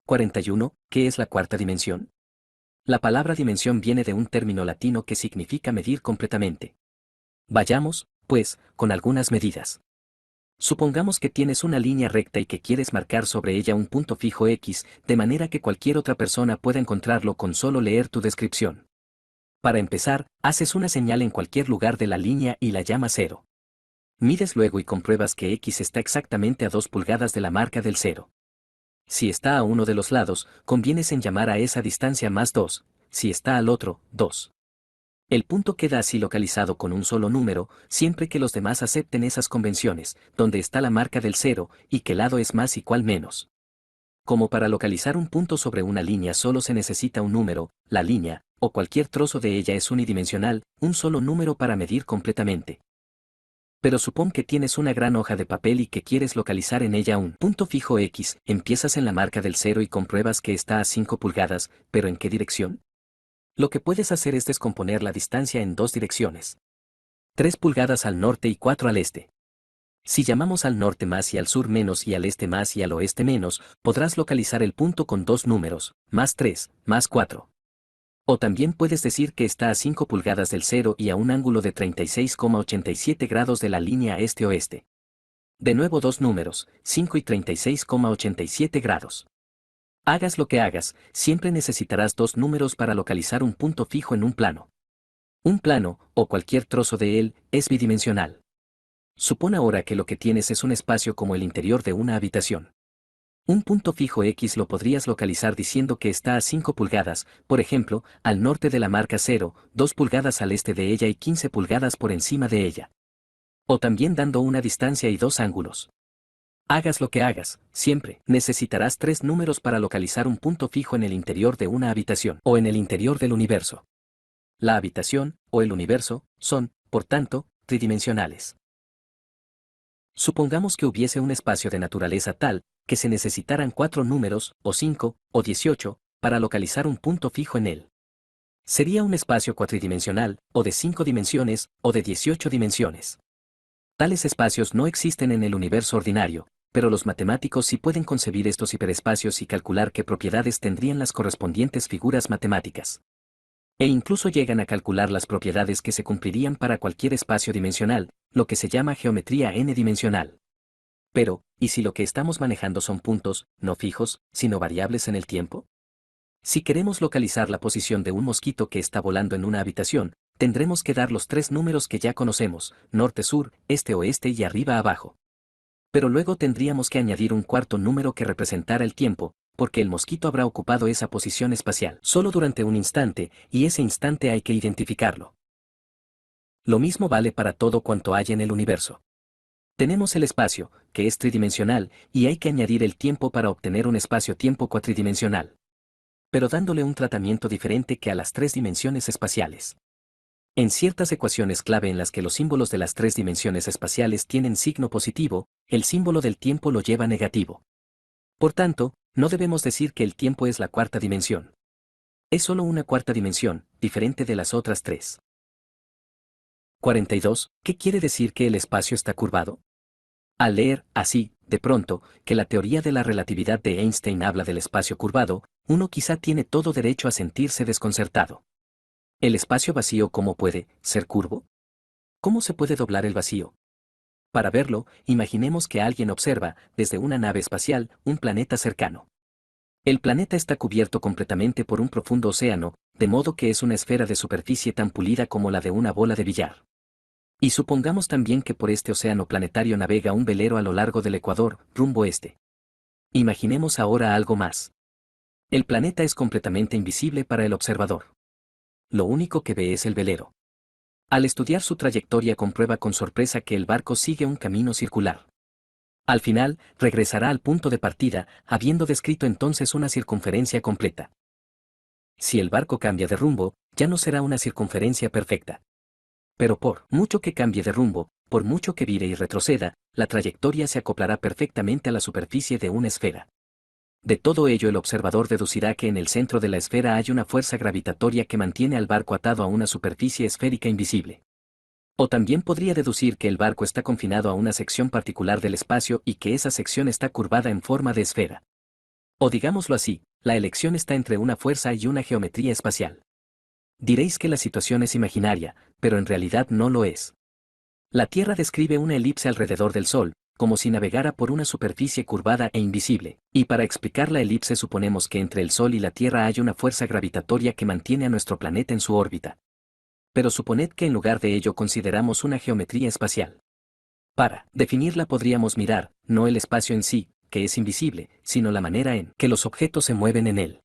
41. ¿Qué es la cuarta dimensión? La palabra dimensión viene de un término latino que significa medir completamente. Vayamos, pues, con algunas medidas. Supongamos que tienes una línea recta y que quieres marcar sobre ella un punto fijo X, de manera que cualquier otra persona pueda encontrarlo con solo leer tu descripción. Para empezar, haces una señal en cualquier lugar de la línea y la llamas 0. Mides luego y compruebas que X está exactamente a 2 pulgadas de la marca del 0. Si está a uno de los lados, convienes en llamar a esa distancia más 2, si está al otro, 2. El punto queda así localizado con un solo número, siempre que los demás acepten esas convenciones, donde está la marca del 0, y qué lado es más y cuál menos. Como para localizar un punto sobre una línea solo se necesita un número, la línea, o cualquier trozo de ella es unidimensional, un solo número para medir completamente. Pero supón que tienes una gran hoja de papel y que quieres localizar en ella un punto fijo X, empiezas en la marca del 0 y compruebas que está a 5 pulgadas, pero ¿en qué dirección? Lo que puedes hacer es descomponer la distancia en dos direcciones. 3 pulgadas al norte y 4 al este. Si llamamos al norte más y al sur menos y al este más y al oeste menos, podrás localizar el punto con dos números, más 3, más 4. O también puedes decir que está a 5 pulgadas del 0 y a un ángulo de 36,87 grados de la línea este-oeste. De nuevo dos números, 5 y 36,87 grados. Hagas lo que hagas, siempre necesitarás dos números para localizar un punto fijo en un plano. Un plano, o cualquier trozo de él, es bidimensional. Supón ahora que lo que tienes es un espacio como el interior de una habitación. Un punto fijo X lo podrías localizar diciendo que está a 5 pulgadas, por ejemplo, al norte de la marca 0, 2 pulgadas al este de ella y 15 pulgadas por encima de ella. O también dando una distancia y dos ángulos. Hagas lo que hagas, siempre necesitarás tres números para localizar un punto fijo en el interior de una habitación o en el interior del universo. La habitación, o el universo, son, por tanto, tridimensionales. Supongamos que hubiese un espacio de naturaleza tal, que se necesitaran 4 números, o 5, o 18, para localizar un punto fijo en él. Sería un espacio cuatridimensional, o de 5 dimensiones, o de 18 dimensiones. Tales espacios no existen en el universo ordinario, pero los matemáticos sí pueden concebir estos hiperespacios y calcular qué propiedades tendrían las correspondientes figuras matemáticas. E incluso llegan a calcular las propiedades que se cumplirían para cualquier espacio dimensional, lo que se llama geometría n-dimensional. Pero, ¿y si lo que estamos manejando son puntos, no fijos, sino variables en el tiempo? Si queremos localizar la posición de un mosquito que está volando en una habitación, tendremos que dar los tres números que ya conocemos, norte-sur, este-oeste y arriba-abajo. Pero luego tendríamos que añadir un cuarto número que representara el tiempo, porque el mosquito habrá ocupado esa posición espacial solo durante un instante, y ese instante hay que identificarlo. Lo mismo vale para todo cuanto hay en el universo. Tenemos el espacio, que es tridimensional, y hay que añadir el tiempo para obtener un espacio-tiempo cuatridimensional. Pero dándole un tratamiento diferente que a las tres dimensiones espaciales. En ciertas ecuaciones clave en las que los símbolos de las tres dimensiones espaciales tienen signo positivo, el símbolo del tiempo lo lleva negativo. Por tanto, no debemos decir que el tiempo es la cuarta dimensión. Es solo una cuarta dimensión, diferente de las otras tres. 42. ¿Qué quiere decir que el espacio está curvado? Al leer, así, de pronto, que la teoría de la relatividad de Einstein habla del espacio curvado, uno quizá tiene todo derecho a sentirse desconcertado. ¿El espacio vacío cómo puede ser curvo? ¿Cómo se puede doblar el vacío? Para verlo, imaginemos que alguien observa, desde una nave espacial, un planeta cercano. El planeta está cubierto completamente por un profundo océano, de modo que es una esfera de superficie tan pulida como la de una bola de billar. Y supongamos también que por este océano planetario navega un velero a lo largo del ecuador, rumbo este. Imaginemos ahora algo más. El planeta es completamente invisible para el observador. Lo único que ve es el velero. Al estudiar su trayectoria comprueba con sorpresa que el barco sigue un camino circular. Al final, regresará al punto de partida, habiendo descrito entonces una circunferencia completa. Si el barco cambia de rumbo, ya no será una circunferencia perfecta. Pero por mucho que cambie de rumbo, por mucho que vire y retroceda, la trayectoria se acoplará perfectamente a la superficie de una esfera. De todo ello el observador deducirá que en el centro de la esfera hay una fuerza gravitatoria que mantiene al barco atado a una superficie esférica invisible. O también podría deducir que el barco está confinado a una sección particular del espacio y que esa sección está curvada en forma de esfera. O digámoslo así, la elección está entre una fuerza y una geometría espacial. Diréis que la situación es imaginaria, pero en realidad no lo es. La Tierra describe una elipse alrededor del Sol, como si navegara por una superficie curvada e invisible, y para explicar la elipse suponemos que entre el Sol y la Tierra hay una fuerza gravitatoria que mantiene a nuestro planeta en su órbita. Pero suponed que en lugar de ello consideramos una geometría espacial. Para definirla podríamos mirar, no el espacio en sí, que es invisible, sino la manera en que los objetos se mueven en él.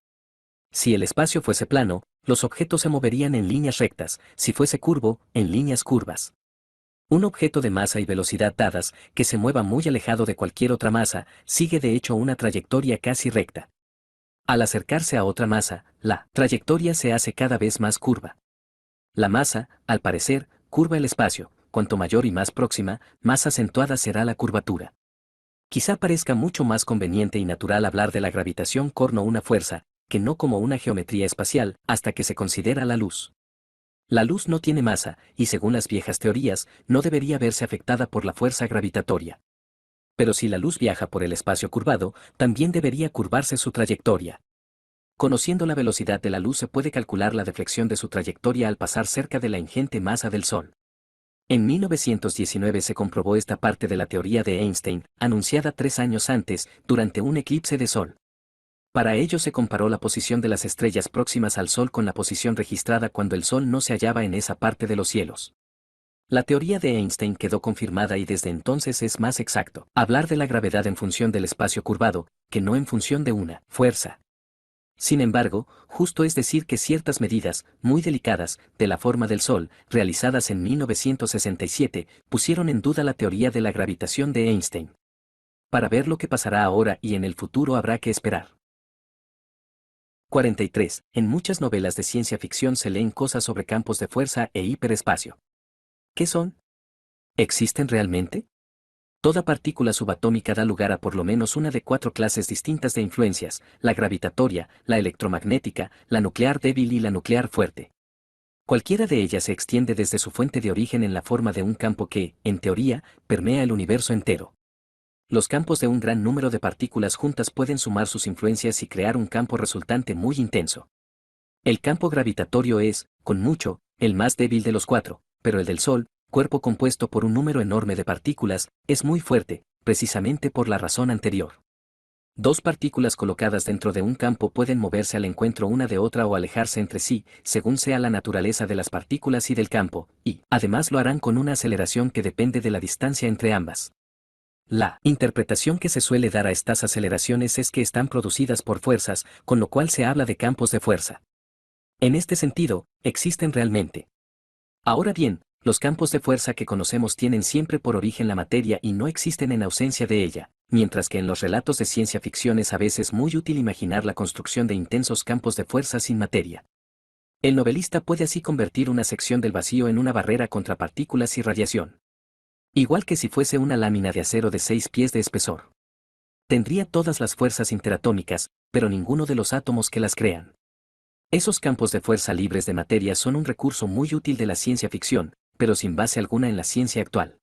Si el espacio fuese plano, los objetos se moverían en líneas rectas, si fuese curvo, en líneas curvas. Un objeto de masa y velocidad dadas, que se mueva muy alejado de cualquier otra masa, sigue de hecho una trayectoria casi recta. Al acercarse a otra masa, la trayectoria se hace cada vez más curva. La masa, al parecer, curva el espacio, cuanto mayor y más próxima, más acentuada será la curvatura. Quizá parezca mucho más conveniente y natural hablar de la gravitación como una fuerza, que no como una geometría espacial, hasta que se considera la luz. La luz no tiene masa, y según las viejas teorías, no debería verse afectada por la fuerza gravitatoria. Pero si la luz viaja por el espacio curvado, también debería curvarse su trayectoria. Conociendo la velocidad de la luz se puede calcular la deflexión de su trayectoria al pasar cerca de la ingente masa del Sol. En 1919 se comprobó esta parte de la teoría de Einstein, anunciada 3 años antes, durante un eclipse de Sol. Para ello se comparó la posición de las estrellas próximas al Sol con la posición registrada cuando el Sol no se hallaba en esa parte de los cielos. La teoría de Einstein quedó confirmada y desde entonces es más exacto hablar de la gravedad en función del espacio curvado, que no en función de una fuerza. Sin embargo, justo es decir que ciertas medidas, muy delicadas, de la forma del Sol, realizadas en 1967, pusieron en duda la teoría de la gravitación de Einstein. Para ver lo que pasará ahora y en el futuro habrá que esperar. 43. En muchas novelas de ciencia ficción se leen cosas sobre campos de fuerza e hiperespacio. ¿Qué son? ¿Existen realmente? Toda partícula subatómica da lugar a por lo menos una de 4 clases distintas de influencias, la gravitatoria, la electromagnética, la nuclear débil y la nuclear fuerte. Cualquiera de ellas se extiende desde su fuente de origen en la forma de un campo que, en teoría, permea el universo entero. Los campos de un gran número de partículas juntas pueden sumar sus influencias y crear un campo resultante muy intenso. El campo gravitatorio es, con mucho, el más débil de los 4, pero el del Sol, cuerpo compuesto por un número enorme de partículas, es muy fuerte, precisamente por la razón anterior. Dos partículas colocadas dentro de un campo pueden moverse al encuentro una de otra o alejarse entre sí, según sea la naturaleza de las partículas y del campo, y, además lo harán con una aceleración que depende de la distancia entre ambas. La interpretación que se suele dar a estas aceleraciones es que están producidas por fuerzas, con lo cual se habla de campos de fuerza. En este sentido, existen realmente. Ahora bien, los campos de fuerza que conocemos tienen siempre por origen la materia y no existen en ausencia de ella, mientras que en los relatos de ciencia ficción es a veces muy útil imaginar la construcción de intensos campos de fuerza sin materia. El novelista puede así convertir una sección del vacío en una barrera contra partículas y radiación. Igual que si fuese una lámina de acero de 6 pies de espesor. Tendría todas las fuerzas interatómicas, pero ninguno de los átomos que las crean. Esos campos de fuerza libres de materia son un recurso muy útil de la ciencia ficción, pero sin base alguna en la ciencia actual.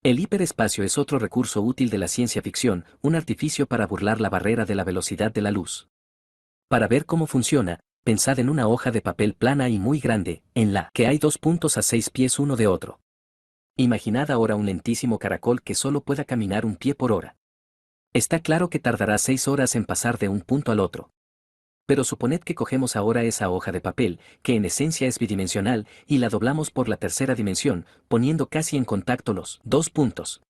El hiperespacio es otro recurso útil de la ciencia ficción, un artificio para burlar la barrera de la velocidad de la luz. Para ver cómo funciona, pensad en una hoja de papel plana y muy grande, en la que hay 2 puntos a 6 pies uno de otro. Imaginad ahora un lentísimo caracol que solo pueda caminar 1 pie por hora. Está claro que tardará 6 horas en pasar de un punto al otro. Pero suponed que cogemos ahora esa hoja de papel, que en esencia es bidimensional, y la doblamos por la tercera dimensión, poniendo casi en contacto los 2 puntos.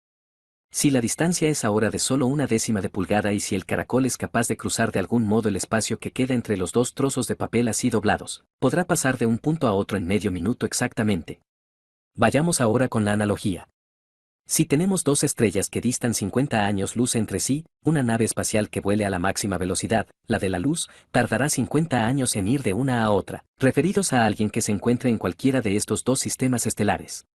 Si la distancia es ahora de solo 1/10 de pulgada y si el caracol es capaz de cruzar de algún modo el espacio que queda entre los 2 trozos de papel así doblados, podrá pasar de un punto a otro en medio minuto exactamente. Vayamos ahora con la analogía. Si tenemos 2 estrellas que distan 50 años luz entre sí, una nave espacial que vuele a la máxima velocidad, la de la luz, tardará 50 años en ir de una a otra, referidos a alguien que se encuentre en cualquiera de estos 2 sistemas estelares.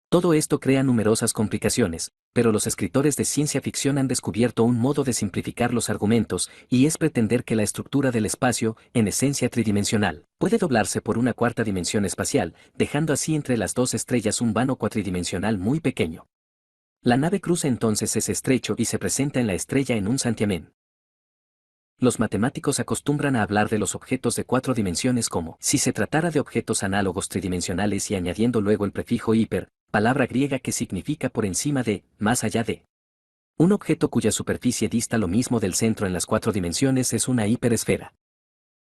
Todo esto crea numerosas complicaciones, pero los escritores de ciencia ficción han descubierto un modo de simplificar los argumentos, y es pretender que la estructura del espacio, en esencia tridimensional, puede doblarse por una cuarta dimensión espacial, dejando así entre las 2 estrellas un vano cuatridimensional muy pequeño. La nave cruza entonces ese estrecho y se presenta en la estrella en un santiamén. Los matemáticos acostumbran a hablar de los objetos de 4 dimensiones como si se tratara de objetos análogos tridimensionales y añadiendo luego el prefijo hiper, palabra griega que significa por encima de, más allá de. Un objeto cuya superficie dista lo mismo del centro en las 4 dimensiones es una hiperesfera.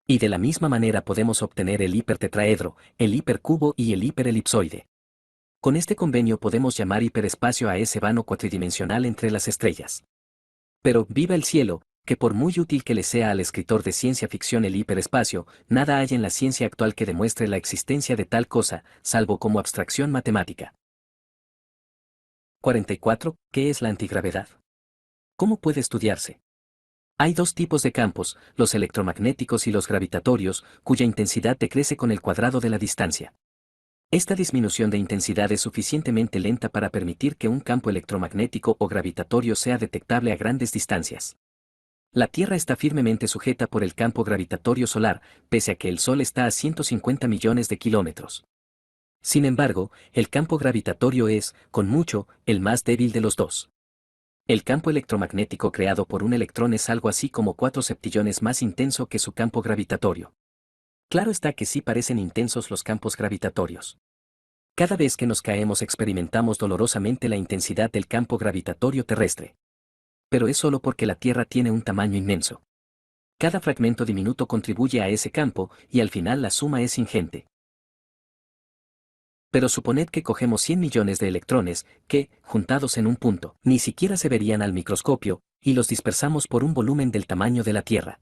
Y de la misma manera podemos obtener el hipertetraedro, el hipercubo y el hiperelipsoide. Con este convenio podemos llamar hiperespacio a ese vano cuatridimensional entre las estrellas. Pero, viva el cielo, que por muy útil que le sea al escritor de ciencia ficción el hiperespacio, nada hay en la ciencia actual que demuestre la existencia de tal cosa, salvo como abstracción matemática. 44. ¿Qué es la antigravedad? ¿Cómo puede estudiarse? Hay dos tipos de campos, los electromagnéticos y los gravitatorios, cuya intensidad decrece con el cuadrado de la distancia. Esta disminución de intensidad es suficientemente lenta para permitir que un campo electromagnético o gravitatorio sea detectable a grandes distancias. La Tierra está firmemente sujeta por el campo gravitatorio solar, pese a que el Sol está a 150 millones de kilómetros. Sin embargo, el campo gravitatorio es, con mucho, el más débil de los dos. El campo electromagnético creado por un electrón es algo así como 4 septillones más intenso que su campo gravitatorio. Claro está que sí parecen intensos los campos gravitatorios. Cada vez que nos caemos experimentamos dolorosamente la intensidad del campo gravitatorio terrestre. Pero es solo porque la Tierra tiene un tamaño inmenso. Cada fragmento diminuto contribuye a ese campo, y al final la suma es ingente. Pero suponed que cogemos 100 millones de electrones, que, juntados en un punto, ni siquiera se verían al microscopio, y los dispersamos por un volumen del tamaño de la Tierra.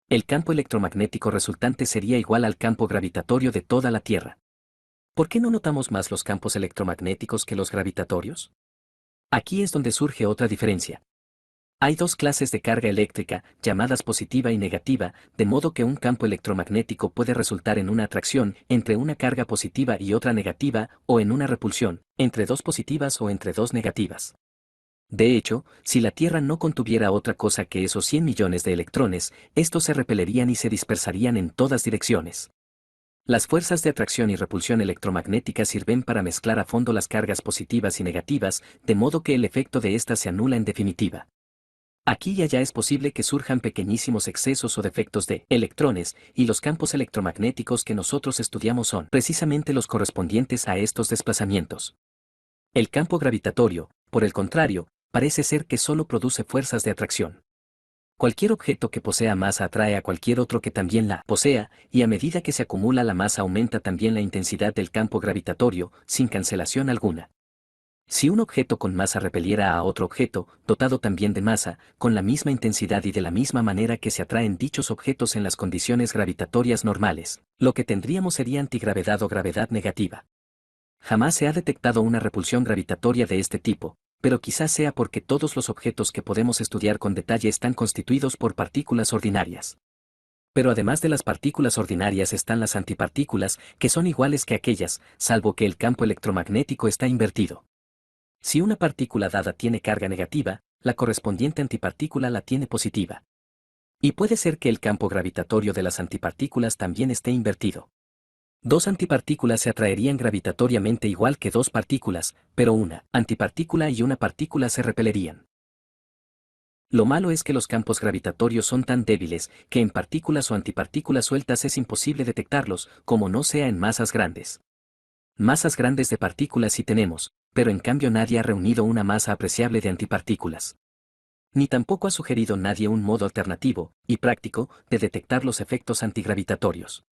El campo electromagnético resultante sería igual al campo gravitatorio de toda la Tierra. ¿Por qué no notamos más los campos electromagnéticos que los gravitatorios? Aquí es donde surge otra diferencia. Hay dos clases de carga eléctrica, llamadas positiva y negativa, de modo que un campo electromagnético puede resultar en una atracción entre una carga positiva y otra negativa, o en una repulsión, entre dos positivas o entre dos negativas. De hecho, si la Tierra no contuviera otra cosa que esos 100 millones de electrones, estos se repelerían y se dispersarían en todas direcciones. Las fuerzas de atracción y repulsión electromagnética sirven para mezclar a fondo las cargas positivas y negativas, de modo que el efecto de estas se anula en definitiva. Aquí y allá es posible que surjan pequeñísimos excesos o defectos de electrones, y los campos electromagnéticos que nosotros estudiamos son precisamente los correspondientes a estos desplazamientos. El campo gravitatorio, por el contrario, parece ser que solo produce fuerzas de atracción. Cualquier objeto que posea masa atrae a cualquier otro que también la posea, y a medida que se acumula la masa aumenta también la intensidad del campo gravitatorio, sin cancelación alguna. Si un objeto con masa repeliera a otro objeto, dotado también de masa, con la misma intensidad y de la misma manera que se atraen dichos objetos en las condiciones gravitatorias normales, lo que tendríamos sería antigravedad o gravedad negativa. Jamás se ha detectado una repulsión gravitatoria de este tipo, pero quizás sea porque todos los objetos que podemos estudiar con detalle están constituidos por partículas ordinarias. Pero además de las partículas ordinarias están las antipartículas, que son iguales que aquellas, salvo que el campo electromagnético está invertido. Si una partícula dada tiene carga negativa, la correspondiente antipartícula la tiene positiva. Y puede ser que el campo gravitatorio de las antipartículas también esté invertido. Dos antipartículas se atraerían gravitatoriamente igual que dos partículas, pero una antipartícula y una partícula se repelerían. Lo malo es que los campos gravitatorios son tan débiles que en partículas o antipartículas sueltas es imposible detectarlos, como no sea en masas grandes. Masas grandes de partículas sí tenemos, pero en cambio nadie ha reunido una masa apreciable de antipartículas. Ni tampoco ha sugerido nadie un modo alternativo, y práctico, de detectar los efectos antigravitatorios.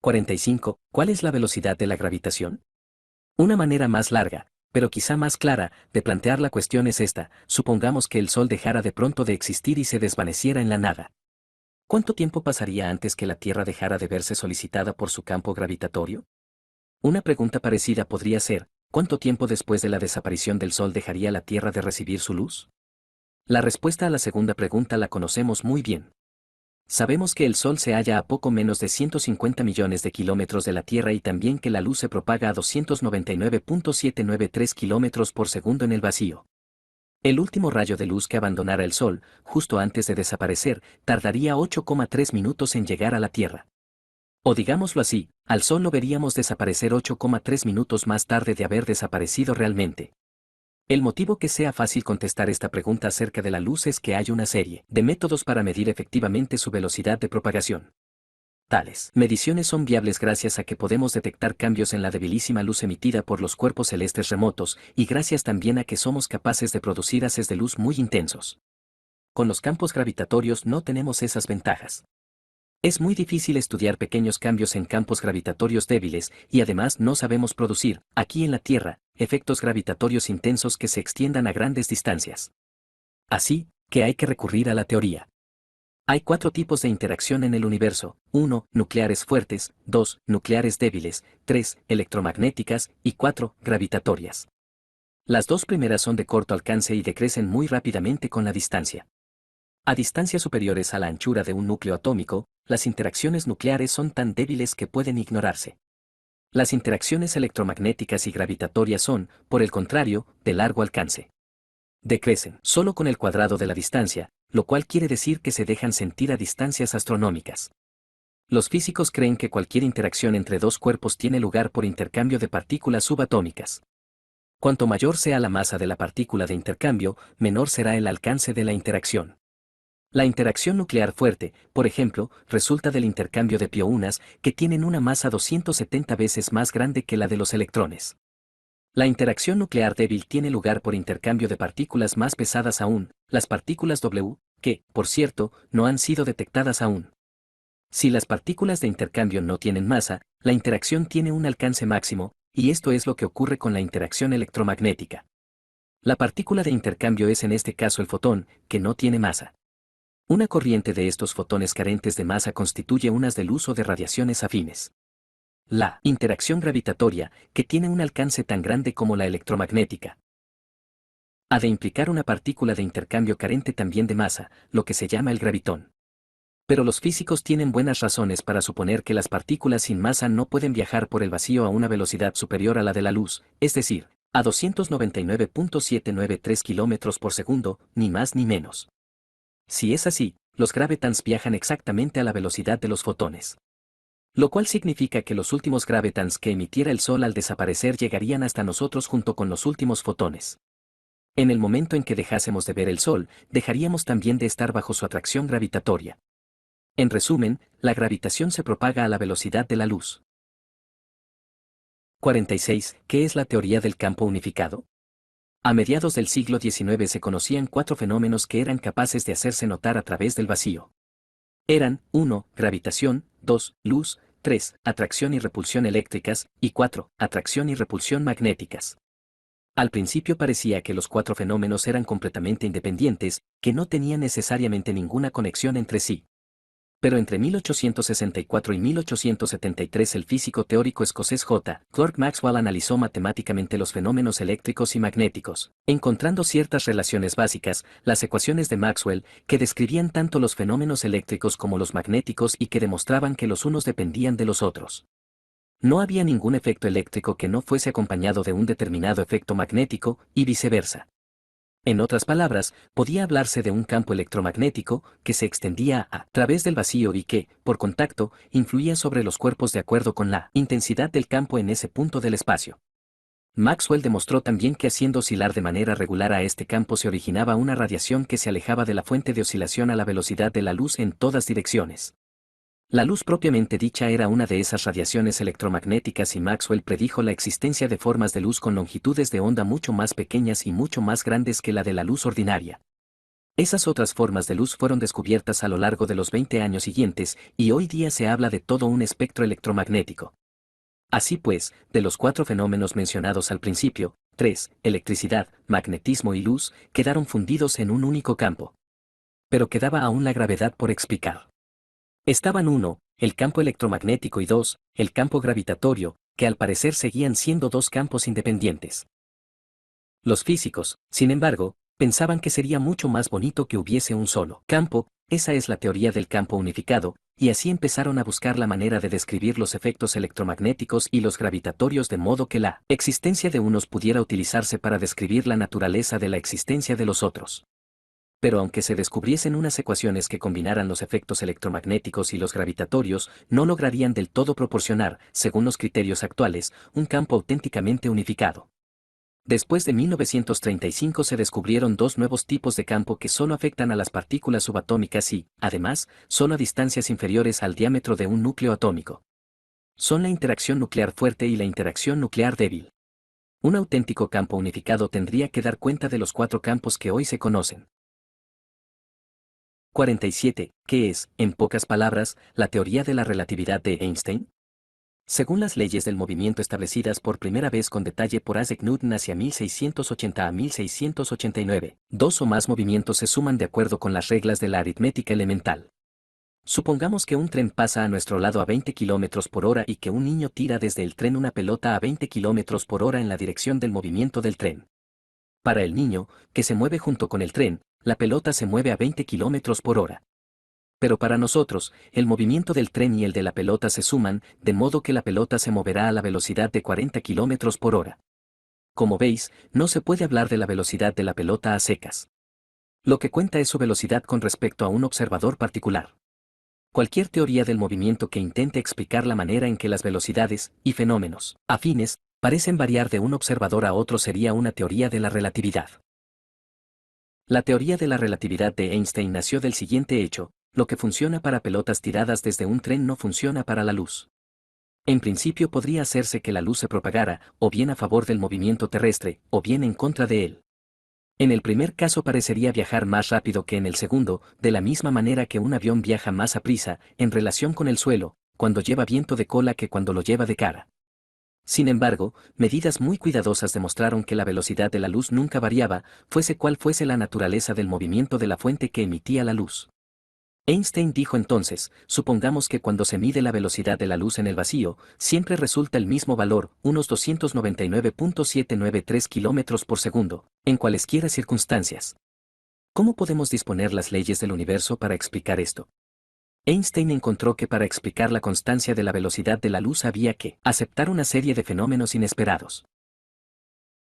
45. ¿Cuál es la velocidad de la gravitación? Una manera más larga, pero quizá más clara, de plantear la cuestión es esta: supongamos que el Sol dejara de pronto de existir y se desvaneciera en la nada. ¿Cuánto tiempo pasaría antes que la Tierra dejara de verse solicitada por su campo gravitatorio? Una pregunta parecida podría ser: ¿cuánto tiempo después de la desaparición del Sol dejaría la Tierra de recibir su luz? La respuesta a la segunda pregunta la conocemos muy bien. Sabemos que el Sol se halla a poco menos de 150 millones de kilómetros de la Tierra y también que la luz se propaga a 299.793 kilómetros por segundo en el vacío. El último rayo de luz que abandonara el Sol, justo antes de desaparecer, tardaría 8,3 minutos en llegar a la Tierra. O digámoslo así, al Sol lo veríamos desaparecer 8,3 minutos más tarde de haber desaparecido realmente. El motivo que sea fácil contestar esta pregunta acerca de la luz es que hay una serie de métodos para medir efectivamente su velocidad de propagación. Tales mediciones son viables gracias a que podemos detectar cambios en la debilísima luz emitida por los cuerpos celestes remotos y gracias también a que somos capaces de producir haces de luz muy intensos. Con los campos gravitatorios no tenemos esas ventajas. Es muy difícil estudiar pequeños cambios en campos gravitatorios débiles y además no sabemos producir, aquí en la Tierra, efectos gravitatorios intensos que se extiendan a grandes distancias. Así que hay que recurrir a la teoría. Hay 4 tipos de interacción en el universo: 1, nucleares fuertes; 2, nucleares débiles; 3, electromagnéticas; y 4, gravitatorias. Las dos primeras son de corto alcance y decrecen muy rápidamente con la distancia. A distancias superiores a la anchura de un núcleo atómico, las interacciones nucleares son tan débiles que pueden ignorarse. Las interacciones electromagnéticas y gravitatorias son, por el contrario, de largo alcance. Decrecen solo con el cuadrado de la distancia, lo cual quiere decir que se dejan sentir a distancias astronómicas. Los físicos creen que cualquier interacción entre dos cuerpos tiene lugar por intercambio de partículas subatómicas. Cuanto mayor sea la masa de la partícula de intercambio, menor será el alcance de la interacción. La interacción nuclear fuerte, por ejemplo, resulta del intercambio de piounas, que tienen una masa 270 veces más grande que la de los electrones. La interacción nuclear débil tiene lugar por intercambio de partículas más pesadas aún, las partículas W, que, por cierto, no han sido detectadas aún. Si las partículas de intercambio no tienen masa, la interacción tiene un alcance máximo, y esto es lo que ocurre con la interacción electromagnética. La partícula de intercambio es en este caso el fotón, que no tiene masa. Una corriente de estos fotones carentes de masa constituye un haz de luz o de radiaciones afines. La interacción gravitatoria, que tiene un alcance tan grande como la electromagnética, ha de implicar una partícula de intercambio carente también de masa, lo que se llama el gravitón. Pero los físicos tienen buenas razones para suponer que las partículas sin masa no pueden viajar por el vacío a una velocidad superior a la de la luz, es decir, a 299.793 km por segundo, ni más ni menos. Si es así, los gravitans viajan exactamente a la velocidad de los fotones. Lo cual significa que los últimos gravitans que emitiera el Sol al desaparecer llegarían hasta nosotros junto con los últimos fotones. En el momento en que dejásemos de ver el Sol, dejaríamos también de estar bajo su atracción gravitatoria. En resumen, la gravitación se propaga a la velocidad de la luz. 46. ¿Qué es la teoría del campo unificado? A mediados del siglo XIX se conocían 4 fenómenos que eran capaces de hacerse notar a través del vacío. Eran: 1, gravitación; 2, luz; 3, atracción y repulsión eléctricas; y 4, atracción y repulsión magnéticas. Al principio parecía que los 4 fenómenos eran completamente independientes, que no tenían necesariamente ninguna conexión entre sí. Pero entre 1864 y 1873 el físico teórico escocés J. Clerk Maxwell analizó matemáticamente los fenómenos eléctricos y magnéticos, encontrando ciertas relaciones básicas, las ecuaciones de Maxwell, que describían tanto los fenómenos eléctricos como los magnéticos y que demostraban que los unos dependían de los otros. No había ningún efecto eléctrico que no fuese acompañado de un determinado efecto magnético, y viceversa. En otras palabras, podía hablarse de un campo electromagnético que se extendía a través del vacío y que, por contacto, influía sobre los cuerpos de acuerdo con la intensidad del campo en ese punto del espacio. Maxwell demostró también que haciendo oscilar de manera regular a este campo se originaba una radiación que se alejaba de la fuente de oscilación a la velocidad de la luz en todas direcciones. La luz propiamente dicha era una de esas radiaciones electromagnéticas y Maxwell predijo la existencia de formas de luz con longitudes de onda mucho más pequeñas y mucho más grandes que la de la luz ordinaria. Esas otras formas de luz fueron descubiertas a lo largo de los 20 años siguientes, y hoy día se habla de todo un espectro electromagnético. Así pues, de los 4 fenómenos mencionados al principio, 3, electricidad, magnetismo y luz, quedaron fundidos en un único campo. Pero quedaba aún la gravedad por explicar. Estaban 1, el campo electromagnético, y 2, el campo gravitatorio, que al parecer seguían siendo 2 campos independientes. Los físicos, sin embargo, pensaban que sería mucho más bonito que hubiese un solo campo. Esa es la teoría del campo unificado, y así empezaron a buscar la manera de describir los efectos electromagnéticos y los gravitatorios de modo que la existencia de unos pudiera utilizarse para describir la naturaleza de la existencia de los otros. Pero aunque se descubriesen unas ecuaciones que combinaran los efectos electromagnéticos y los gravitatorios, no lograrían del todo proporcionar, según los criterios actuales, un campo auténticamente unificado. Después de 1935 se descubrieron dos nuevos tipos de campo que solo afectan a las partículas subatómicas y, además, solo a distancias inferiores al diámetro de un núcleo atómico. Son la interacción nuclear fuerte y la interacción nuclear débil. Un auténtico campo unificado tendría que dar cuenta de los cuatro campos que hoy se conocen. 47. ¿Qué es, en pocas palabras, la teoría de la relatividad de Einstein? Según las leyes del movimiento establecidas por primera vez con detalle por Isaac Newton hacia 1680 a 1689, dos o más movimientos se suman de acuerdo con las reglas de la aritmética elemental. Supongamos que un tren pasa a nuestro lado a 20 km por hora y que un niño tira desde el tren una pelota a 20 km por hora en la dirección del movimiento del tren. Para el niño, que se mueve junto con el tren, la pelota se mueve a 20 km por hora. Pero para nosotros, el movimiento del tren y el de la pelota se suman, de modo que la pelota se moverá a la velocidad de 40 km por hora. Como veis, no se puede hablar de la velocidad de la pelota a secas. Lo que cuenta es su velocidad con respecto a un observador particular. Cualquier teoría del movimiento que intente explicar la manera en que las velocidades y fenómenos afines parecen variar de un observador a otro sería una teoría de la relatividad. La teoría de la relatividad de Einstein nació del siguiente hecho: lo que funciona para pelotas tiradas desde un tren no funciona para la luz. En principio podría hacerse que la luz se propagara, o bien a favor del movimiento terrestre, o bien en contra de él. En el primer caso parecería viajar más rápido que en el segundo, de la misma manera que un avión viaja más a prisa, en relación con el suelo, cuando lleva viento de cola que cuando lo lleva de cara. Sin embargo, medidas muy cuidadosas demostraron que la velocidad de la luz nunca variaba, fuese cual fuese la naturaleza del movimiento de la fuente que emitía la luz. Einstein dijo entonces: supongamos que cuando se mide la velocidad de la luz en el vacío, siempre resulta el mismo valor, unos 299.793 km por segundo, en cualesquiera circunstancias. ¿Cómo podemos disponer las leyes del universo para explicar esto? Einstein encontró que para explicar la constancia de la velocidad de la luz había que aceptar una serie de fenómenos inesperados.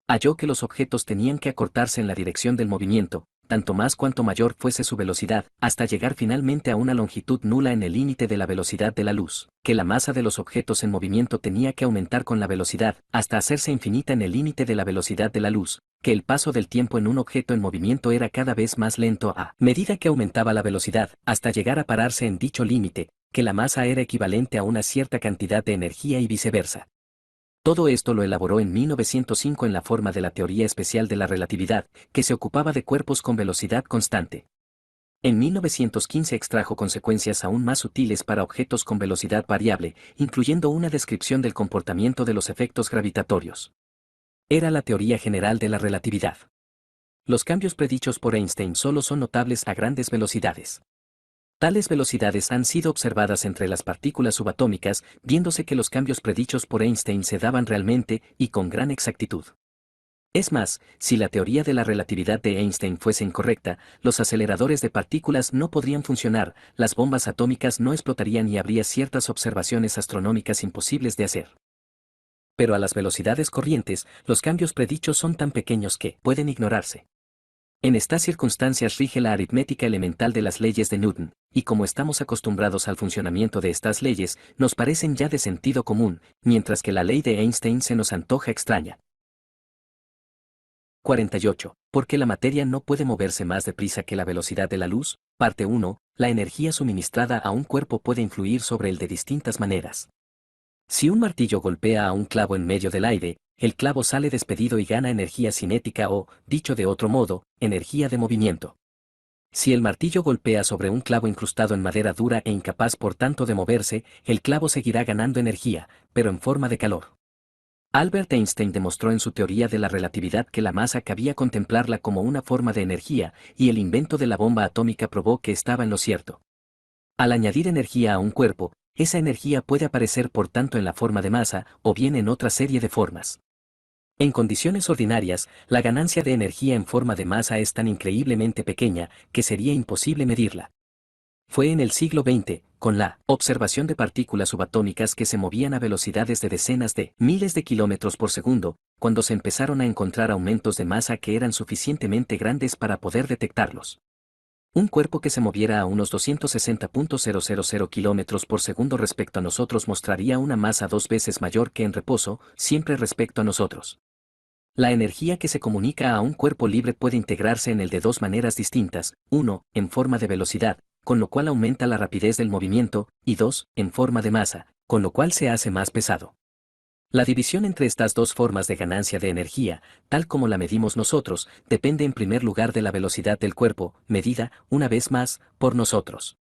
Halló que los objetos tenían que acortarse en la dirección del movimiento, tanto más cuanto mayor fuese su velocidad, hasta llegar finalmente a una longitud nula en el límite de la velocidad de la luz, que la masa de los objetos en movimiento tenía que aumentar con la velocidad, hasta hacerse infinita en el límite de la velocidad de la luz, que el paso del tiempo en un objeto en movimiento era cada vez más lento a medida que aumentaba la velocidad, hasta llegar a pararse en dicho límite, que la masa era equivalente a una cierta cantidad de energía y viceversa. Todo esto lo elaboró en 1905 en la forma de la teoría especial de la relatividad, que se ocupaba de cuerpos con velocidad constante. En 1915 extrajo consecuencias aún más sutiles para objetos con velocidad variable, incluyendo una descripción del comportamiento de los efectos gravitatorios. Era la teoría general de la relatividad. Los cambios predichos por Einstein solo son notables a grandes velocidades. Tales velocidades han sido observadas entre las partículas subatómicas, viéndose que los cambios predichos por Einstein se daban realmente y con gran exactitud. Es más, si la teoría de la relatividad de Einstein fuese incorrecta, los aceleradores de partículas no podrían funcionar, las bombas atómicas no explotarían y habría ciertas observaciones astronómicas imposibles de hacer. Pero a las velocidades corrientes, los cambios predichos son tan pequeños que pueden ignorarse. En estas circunstancias rige la aritmética elemental de las leyes de Newton, y como estamos acostumbrados al funcionamiento de estas leyes, nos parecen ya de sentido común, mientras que la ley de Einstein se nos antoja extraña. 48. ¿Por qué la materia no puede moverse más deprisa que la velocidad de la luz? Parte 1. La energía suministrada a un cuerpo puede influir sobre él de distintas maneras. Si un martillo golpea a un clavo en medio del aire, el clavo sale despedido y gana energía cinética o, dicho de otro modo, energía de movimiento. Si el martillo golpea sobre un clavo incrustado en madera dura e incapaz por tanto de moverse, el clavo seguirá ganando energía, pero en forma de calor. Albert Einstein demostró en su teoría de la relatividad que la masa cabía contemplarla como una forma de energía, y el invento de la bomba atómica probó que estaba en lo cierto. Al añadir energía a un cuerpo, esa energía puede aparecer por tanto en la forma de masa, o bien en otra serie de formas. En condiciones ordinarias, la ganancia de energía en forma de masa es tan increíblemente pequeña, que sería imposible medirla. Fue en el siglo XX, con la observación de partículas subatómicas que se movían a velocidades de decenas de miles de kilómetros por segundo, cuando se empezaron a encontrar aumentos de masa que eran suficientemente grandes para poder detectarlos. Un cuerpo que se moviera a unos 260.000 kilómetros por segundo respecto a nosotros mostraría una masa 2 veces mayor que en reposo, siempre respecto a nosotros. La energía que se comunica a un cuerpo libre puede integrarse en el de dos maneras distintas, 1, en forma de velocidad, con lo cual aumenta la rapidez del movimiento, y 2, en forma de masa, con lo cual se hace más pesado. La división entre estas dos formas de ganancia de energía, tal como la medimos nosotros, depende en primer lugar de la velocidad del cuerpo, medida, una vez más, por nosotros.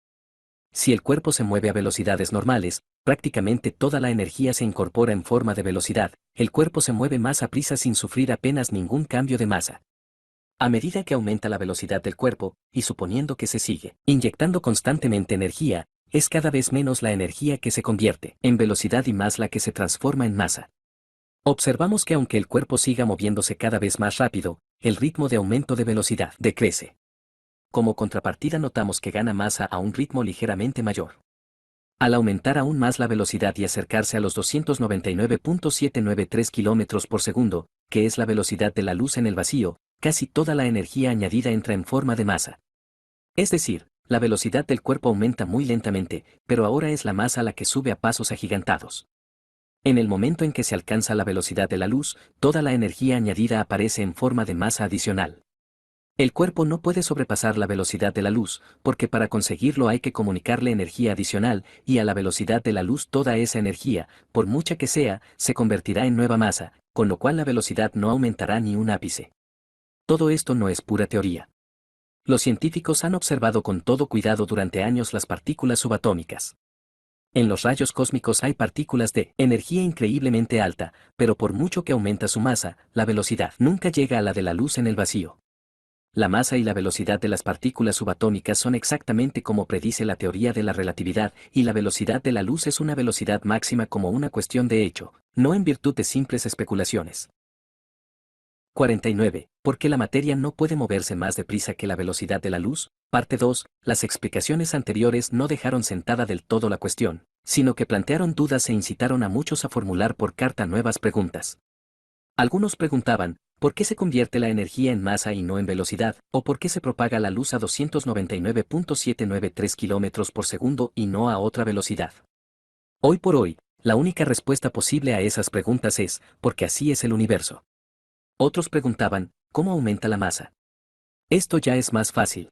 Si el cuerpo se mueve a velocidades normales, prácticamente toda la energía se incorpora en forma de velocidad, el cuerpo se mueve más a prisa sin sufrir apenas ningún cambio de masa. A medida que aumenta la velocidad del cuerpo, y suponiendo que se sigue inyectando constantemente energía, es cada vez menos la energía que se convierte en velocidad y más la que se transforma en masa. Observamos que aunque el cuerpo siga moviéndose cada vez más rápido, el ritmo de aumento de velocidad decrece. Como contrapartida notamos que gana masa a un ritmo ligeramente mayor. Al aumentar aún más la velocidad y acercarse a los 299.793 km por segundo, que es la velocidad de la luz en el vacío, casi toda la energía añadida entra en forma de masa. Es decir, la velocidad del cuerpo aumenta muy lentamente, pero ahora es la masa la que sube a pasos agigantados. En el momento en que se alcanza la velocidad de la luz, toda la energía añadida aparece en forma de masa adicional. El cuerpo no puede sobrepasar la velocidad de la luz, porque para conseguirlo hay que comunicarle energía adicional, y a la velocidad de la luz toda esa energía, por mucha que sea, se convertirá en nueva masa, con lo cual la velocidad no aumentará ni un ápice. Todo esto no es pura teoría. Los científicos han observado con todo cuidado durante años las partículas subatómicas. En los rayos cósmicos hay partículas de energía increíblemente alta, pero por mucho que aumenta su masa, la velocidad nunca llega a la de la luz en el vacío. La masa y la velocidad de las partículas subatómicas son exactamente como predice la teoría de la relatividad, y la velocidad de la luz es una velocidad máxima como una cuestión de hecho, no en virtud de simples especulaciones. 49. ¿Por qué la materia no puede moverse más deprisa que la velocidad de la luz? Parte 2. Las explicaciones anteriores no dejaron sentada del todo la cuestión, sino que plantearon dudas e incitaron a muchos a formular por carta nuevas preguntas. Algunos preguntaban, ¿por qué se convierte la energía en masa y no en velocidad? ¿O por qué se propaga la luz a 299.793 km por segundo y no a otra velocidad? Hoy por hoy, la única respuesta posible a esas preguntas es, porque así es el universo. Otros preguntaban, ¿cómo aumenta la masa? Esto ya es más fácil.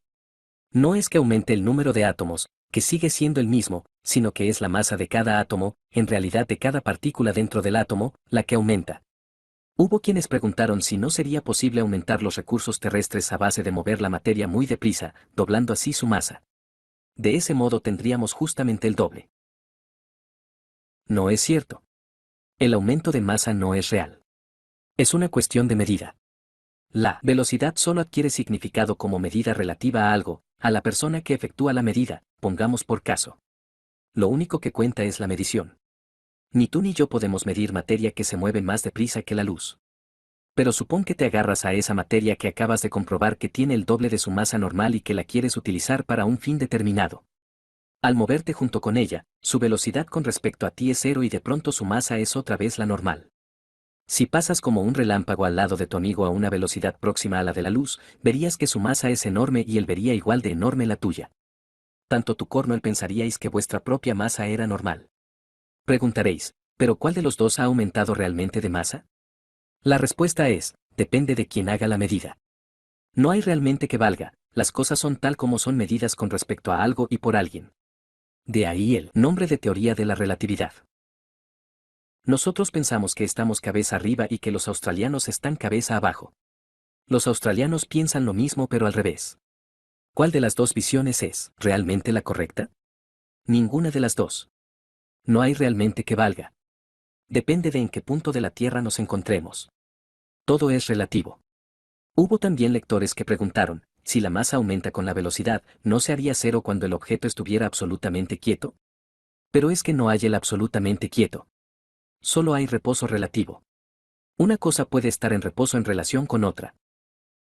No es que aumente el número de átomos, que sigue siendo el mismo, sino que es la masa de cada átomo, en realidad de cada partícula dentro del átomo, la que aumenta. Hubo quienes preguntaron si no sería posible aumentar los recursos terrestres a base de mover la materia muy deprisa, doblando así su masa. De ese modo tendríamos justamente el doble. No es cierto. El aumento de masa no es real. Es una cuestión de medida. La velocidad solo adquiere significado como medida relativa a algo, a la persona que efectúa la medida, pongamos por caso. Lo único que cuenta es la medición. Ni tú ni yo podemos medir materia que se mueve más deprisa que la luz. Pero supón que te agarras a esa materia que acabas de comprobar que tiene el doble de su masa normal y que la quieres utilizar para un fin determinado. Al moverte junto con ella, su velocidad con respecto a ti es cero y de pronto su masa es otra vez la normal. Si pasas como un relámpago al lado de tu amigo a una velocidad próxima a la de la luz, verías que su masa es enorme y él vería igual de enorme la tuya. Tanto tú como él pensaríais que vuestra propia masa era normal. Preguntaréis, ¿pero cuál de los dos ha aumentado realmente de masa? La respuesta es, depende de quien haga la medida. No hay realmente que valga, las cosas son tal como son medidas con respecto a algo y por alguien. De ahí el nombre de teoría de la relatividad. Nosotros pensamos que estamos cabeza arriba y que los australianos están cabeza abajo. Los australianos piensan lo mismo pero al revés. ¿Cuál de las dos visiones es realmente la correcta? Ninguna de las dos. No hay realmente que valga. Depende de en qué punto de la Tierra nos encontremos. Todo es relativo. Hubo también lectores que preguntaron, si la masa aumenta con la velocidad, ¿no se haría cero cuando el objeto estuviera absolutamente quieto? Pero es que no hay el absolutamente quieto. Solo hay reposo relativo. Una cosa puede estar en reposo en relación con otra.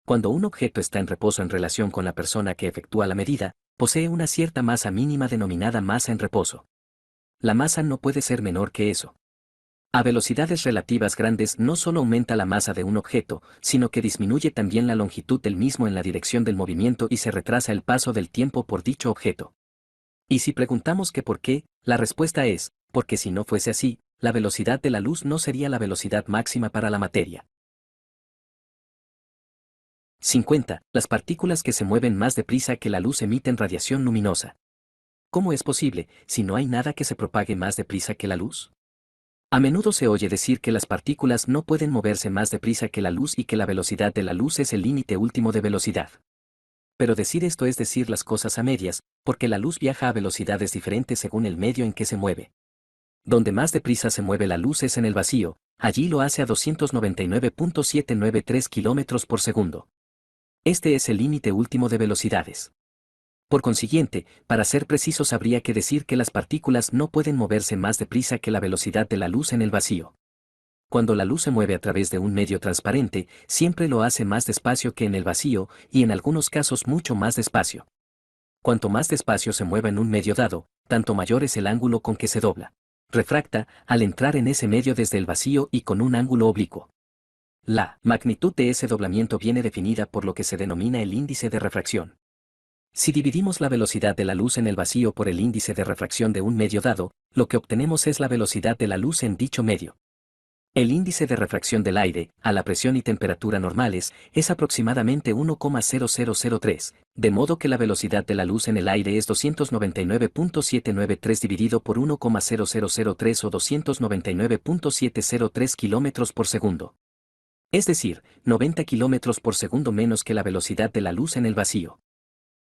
Cuando un objeto está en reposo en relación con la persona que efectúa la medida, posee una cierta masa mínima denominada masa en reposo. La masa no puede ser menor que eso. A velocidades relativas grandes no solo aumenta la masa de un objeto, sino que disminuye también la longitud del mismo en la dirección del movimiento y se retrasa el paso del tiempo por dicho objeto. Y si preguntamos que por qué, la respuesta es, porque si no fuese así, la velocidad de la luz no sería la velocidad máxima para la materia. 50. Las partículas que se mueven más deprisa que la luz emiten radiación luminosa. ¿Cómo es posible, si no hay nada que se propague más deprisa que la luz? A menudo se oye decir que las partículas no pueden moverse más deprisa que la luz y que la velocidad de la luz es el límite último de velocidad. Pero decir esto es decir las cosas a medias, porque la luz viaja a velocidades diferentes según el medio en que se mueve. Donde más deprisa se mueve la luz es en el vacío, allí lo hace a 299.793 km por segundo. Este es el límite último de velocidades. Por consiguiente, para ser precisos habría que decir que las partículas no pueden moverse más deprisa que la velocidad de la luz en el vacío. Cuando la luz se mueve a través de un medio transparente, siempre lo hace más despacio que en el vacío, y en algunos casos mucho más despacio. Cuanto más despacio se mueva en un medio dado, tanto mayor es el ángulo con que se dobla. Refracta, al entrar en ese medio desde el vacío y con un ángulo oblicuo. La magnitud de ese doblamiento viene definida por lo que se denomina el índice de refracción. Si dividimos la velocidad de la luz en el vacío por el índice de refracción de un medio dado, lo que obtenemos es la velocidad de la luz en dicho medio. El índice de refracción del aire, a la presión y temperatura normales, es aproximadamente 1,0003, de modo que la velocidad de la luz en el aire es 299.793 dividido por 1,0003 o 299.703 km por segundo. Es decir, 90 km por segundo menos que la velocidad de la luz en el vacío.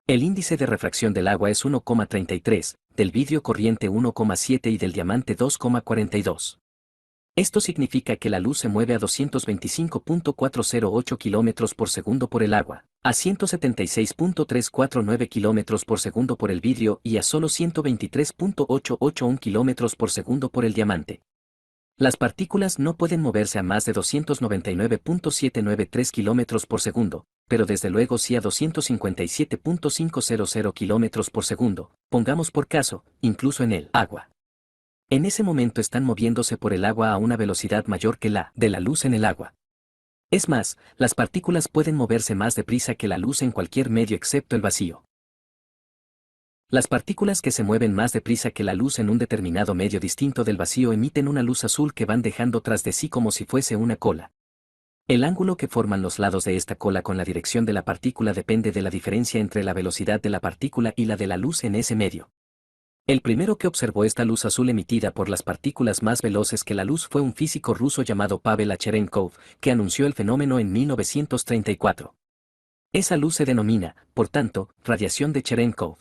El índice de refracción del agua es 1,33, del vidrio corriente 1,7 y del diamante 2,42. Esto significa que la luz se mueve a 225.408 km por segundo por el agua, a 176.349 km por segundo por el vidrio y a solo 123.881 km por segundo por el diamante. Las partículas no pueden moverse a más de 299.793 km por segundo, pero desde luego sí a 257.500 km por segundo, pongamos por caso, incluso en el agua. En ese momento están moviéndose por el agua a una velocidad mayor que la de la luz en el agua. Es más, las partículas pueden moverse más deprisa que la luz en cualquier medio excepto el vacío. Las partículas que se mueven más deprisa que la luz en un determinado medio distinto del vacío emiten una luz azul que van dejando tras de sí como si fuese una cola. El ángulo que forman los lados de esta cola con la dirección de la partícula depende de la diferencia entre la velocidad de la partícula y la de la luz en ese medio. El primero que observó esta luz azul emitida por las partículas más veloces que la luz fue un físico ruso llamado Pavel Cherenkov, que anunció el fenómeno en 1934. Esa luz se denomina, por tanto, radiación de Cherenkov.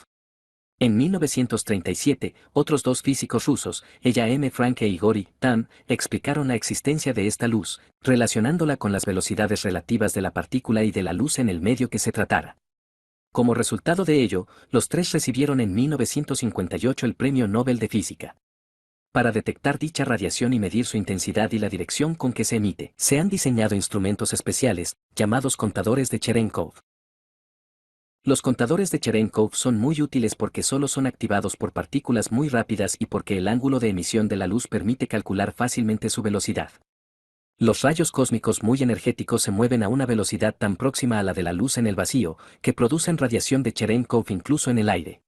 En 1937, otros dos físicos rusos, Ella M. Frank e Igor Tam, explicaron la existencia de esta luz, relacionándola con las velocidades relativas de la partícula y de la luz en el medio que se tratara. Como resultado de ello, los tres recibieron en 1958 el Premio Nobel de Física. Para detectar dicha radiación y medir su intensidad y la dirección con que se emite, se han diseñado instrumentos especiales, llamados contadores de Cherenkov. Los contadores de Cherenkov son muy útiles porque solo son activados por partículas muy rápidas y porque el ángulo de emisión de la luz permite calcular fácilmente su velocidad. Los rayos cósmicos muy energéticos se mueven a una velocidad tan próxima a la de la luz en el vacío, que producen radiación de Cherenkov incluso en el aire.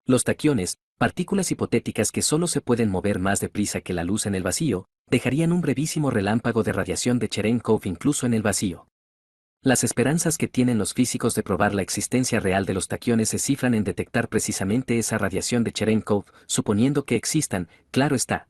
Los taquiones, partículas hipotéticas que solo se pueden mover más deprisa que la luz en el vacío, dejarían un brevísimo relámpago de radiación de Cherenkov incluso en el vacío. Las esperanzas que tienen los físicos de probar la existencia real de los taquiones se cifran en detectar precisamente esa radiación de Cherenkov, suponiendo que existan, claro está,